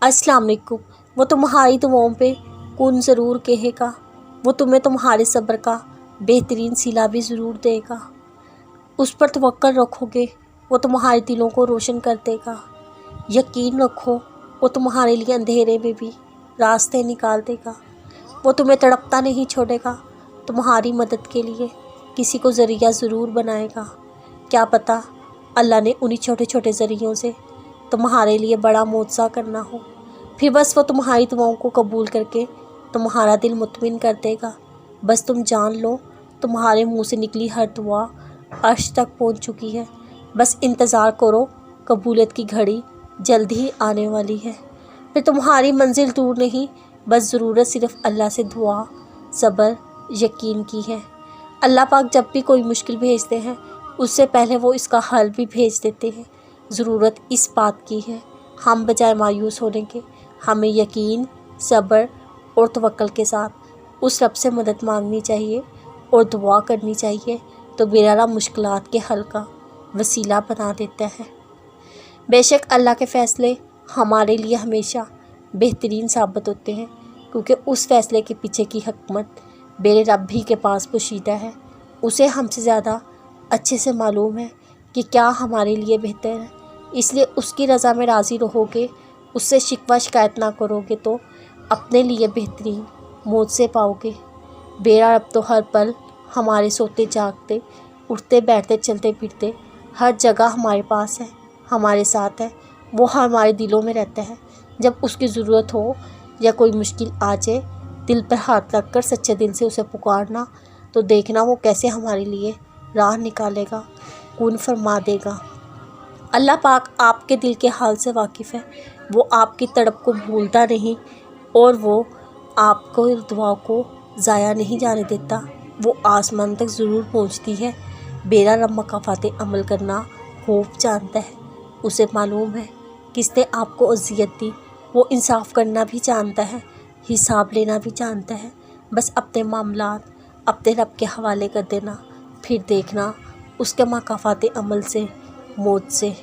अस्सलाम वालेकुम। वो तुम्हारी दुआओं पे कौन ज़रूर कहेगा, वो तुम्हें तुम्हारे सब्र का बेहतरीन सिला भी ज़रूर देगा। उस पर तवक्कल रखोगे वो तुम्हारे दिलों को रोशन कर देगा। यकीन रखो वो तुम्हारे लिए अंधेरे में भी रास्ते निकाल देगा। वो तुम्हें तड़पता नहीं छोड़ेगा, तुम्हारी मदद के लिए किसी को ज़रिया ज़रूर बनाएगा। क्या पता अल्लाह ने उन्हीं छोटे छोटे ज़रियों से तुम्हारे लिए बड़ा मोज़ा करना हो, फिर बस वो तुम्हारी दुआओं को कबूल करके तुम्हारा दिल मुतमिन कर देगा। बस तुम जान लो तुम्हारे मुंह से निकली हर दुआ अर्श तक पहुंच चुकी है। बस इंतज़ार करो, कबूलियत की घड़ी जल्द ही आने वाली है। फिर तुम्हारी मंजिल दूर नहीं, बस ज़रूरत सिर्फ़ अल्लाह से दुआ, सब्र, यकीन की है। अल्लाह पाक जब भी कोई मुश्किल भेजते हैं उससे पहले वो इसका हल भी भेज देते हैं। ज़रूरत इस बात की है, हम बजाय मायूस होने के हमें यकीन, सब्र और तवक्कल के साथ उस रब से मदद मांगनी चाहिए और दुआ करनी चाहिए, तो बेचारा मुश्किलात के हल का वसीला बना देता है। बेशक अल्लाह के फ़ैसले हमारे लिए हमेशा बेहतरीन साबित होते हैं, क्योंकि उस फ़ैसले के पीछे की हिकमत मेरे रब ही के पास पोशीदा है। उसे हमसे ज़्यादा अच्छे से मालूम है कि क्या हमारे लिए बेहतर है, इसलिए उसकी रज़ा में राज़ी रहोगे, उससे शिकवा शिकायत ना करोगे तो अपने लिए बेहतरीन मौत से पाओगे। मेरा रब तो हर पल हमारे सोते जागते, उठते बैठते, चलते फिरते हर जगह हमारे पास है, हमारे साथ है। वो हमारे दिलों में रहता है। जब उसकी ज़रूरत हो या कोई मुश्किल आ जाए, दिल पर हाथ रख कर सच्चे दिल से उसे पुकारना, तो देखना वो कैसे हमारे लिए राह निकालेगा, कून फरमा देगा। अल्लाह पाक आपके दिल के हाल से वाकिफ़ है। वो आपकी तड़प को भूलता नहीं और वो आपको दुआ को ज़ाया नहीं जाने देता। वो आसमान तक ज़रूर पहुंचती है। मेरा रब मकाफ़ात अमल करना खूब जानता है। उसे मालूम है किसने आपको अज़ियत दी, वो इंसाफ करना भी जानता है, हिसाब लेना भी जानता है। बस अपने मामलात अपने रब के हवाले कर देना, फिर देखना उसके मकाफ़ात अमल से, मौत से